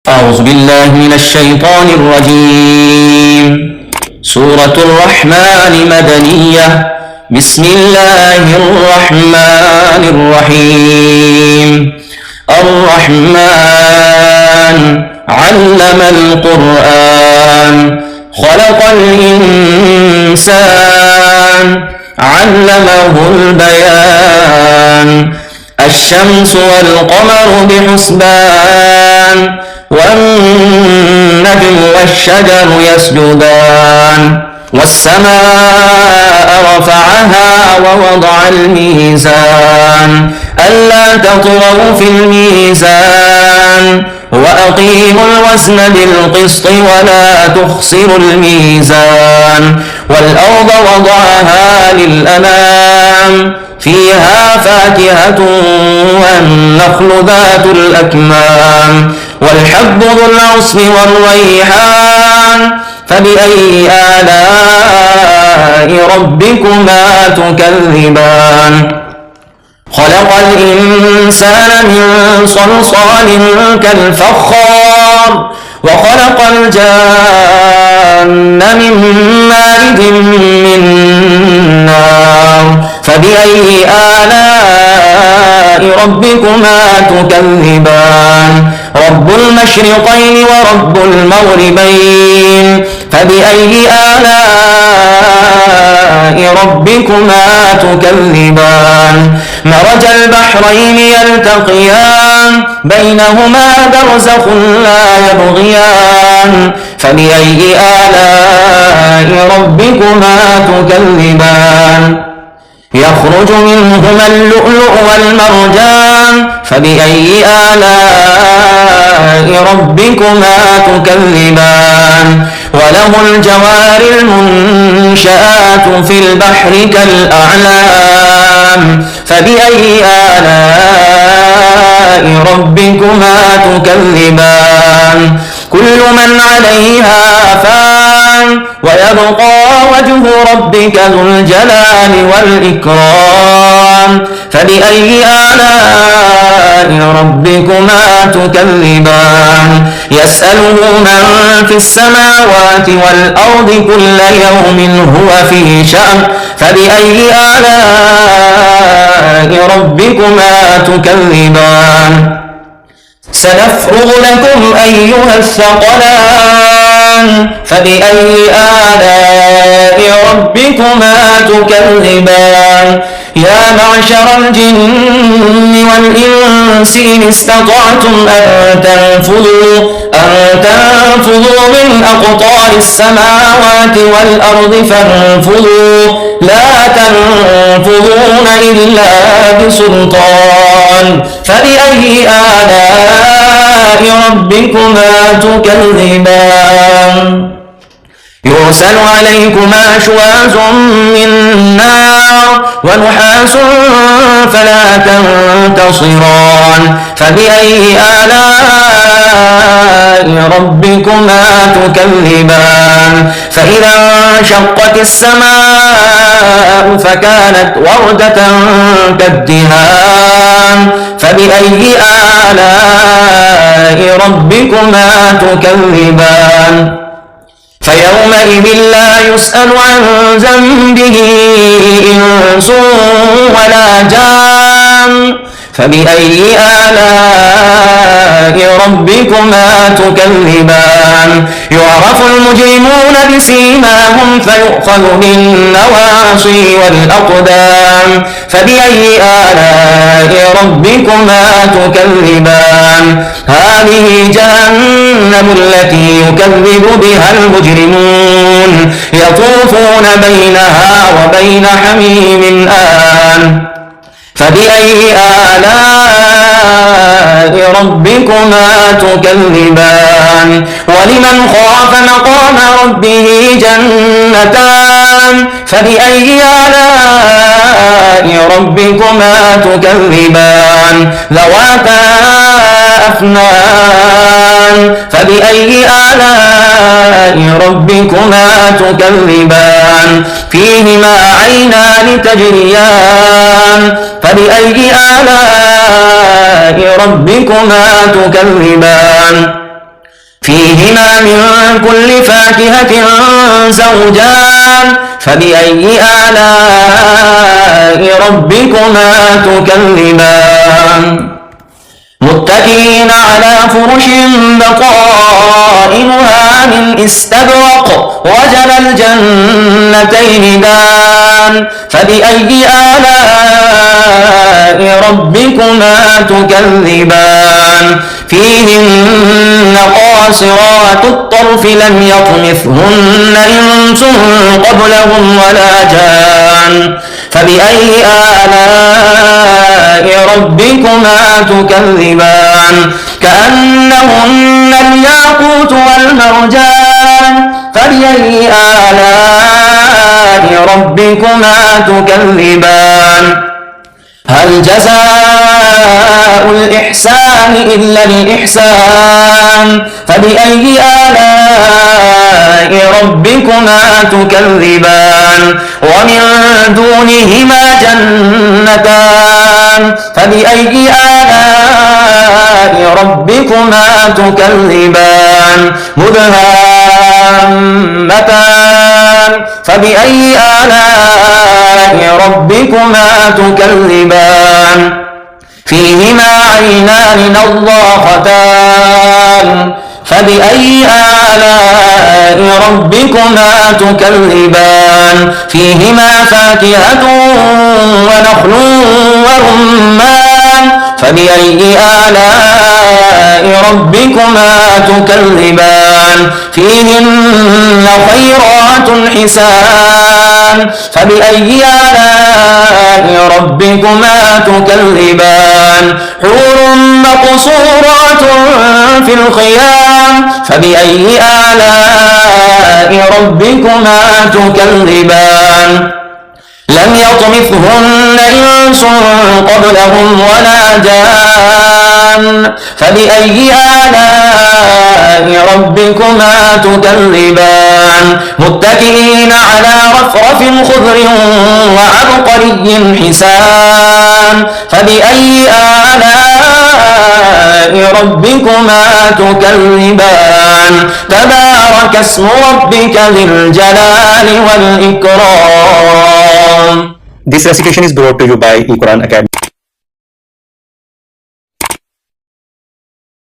أعوذ بالله من الشيطان الرجيم. سورة الرحمن مدنية. بسم الله الرحمن الرحيم. الرحمن علم القرآن خلق الإنسان علمه البيان. الشمس والقمر بحسبان والنجم والشجر يسجدان. والسماء رفعها ووضع الميزان ألا تطغوا في الميزان وأقيموا الوزن بالقسط ولا تخسروا الميزان. والأرض وضعها للأنام فيها فاكهة والنخل ذات الأكمام والحب ذو العصف والريحان. فبأي آلاء ربكما تكذبان. خلق الإنسان من صلصال كالفخار وخلق الجان من مارج من نار. فبأي آلاء ربكما تكذبان. رب المشرقين ورب المغربين. فبأي آلاء ربكما تكذبان. مرج البحرين يلتقيان بينهما برزخ لا يبغيان. فبأي آلاء ربكما تكذبان. يخرج منهما اللؤلؤ والمرجان. فبأي آلاء ربكما تكذبان. وله الجوار المنشآت في البحر كالأعلام. فبأي آلاء ربكما تكذبان. كل من عليها فان ويبقى وجه ربك ذو الجلال والإكرام. فبأي آلاء ربكما تكذبان. يسأله من في السماوات والأرض كل يوم هو في شأن. فبأي آلاء ربكما تكذبان. سنفرغ لكم أيها الثقلان. فبأي آلاء ربكما تكذبان. يا معشر الجن والإنس إن استطعتم أن تنفذوا من أقطار السماوات والأرض فانفذوا لا تنفذون إلا بسلطان. فبأي آلاء ربكما تكذبان. يرسل عليكما شواظ من نار ونحاس فلا تنتصران. فبأي آلاء ربكما تكذبان. فإذا انشقت السماء فكانت وردة كالدهان. فبأي آلاء ربكما تكذبان. فيومئذ لا يسأل عن ذنبه إنس ولا جان. فبأي آلاء ربكما تكذبان. يعرف المجرمون بسيماهم فيؤخذ بالنواصي والأقدام. فبأي آلاء ربكما تكذبان. هذه جهنم التي يكذب بها المجرمون يطوفون بينها وبين حميم آن. فبأي آلاء ربكما تكذبان. ولمن خاف مقام ربه جنتان. فبأي آلاء ربكما تكذبان. ذواتا أفنان. فبأي آلاء ربكما تكذبان. فيهما عينان تجريان. فبأي آلاء ربكما تكذبان فيهما من كل فاكهة زوجان فبأي آلاء ربكما تكذبان متكئين على فرش بطائنها من استبرق وجنى الجنتين دان فبأي آلاء ربكما تكذبان فيهن قاصرات الطرف لم يطمثهن إنس قبلهم ولا جان فبأي آلاء ربكما تكذبان كأنهن الياقوت والمرجان فبأي آلاء ربكما تكذبان هل جزاء الإحسان إلا الإحسان فبأي آلاء ربكما تكذبان ومن دونهما جنتان فبأي آلاء ربكما تكذبان مدهامتان فبأي آلاء ربكما تكذبان فيهما عينان نضاختان فبأي آلاء ربكما تكذبان فيهما فاكهة ونخل ورمان فبأي آلاء ربكما تكذبان فيهن خيرات حسان فبأي آلاء ربكما تكذبان حور مقصورات في الخيام فبأي آلاء ربكما تكذبان لم يطمثهن إنس قبلهم ولا جان فبأي آلاء ربكما تكذبان متكئين على رفرف خضر وعبقري حسان فبأي آلاء ربكما تكذبان تبارك اسم ربك ذي الجلال والإكرام. This recitation is brought to you by Quran Academy.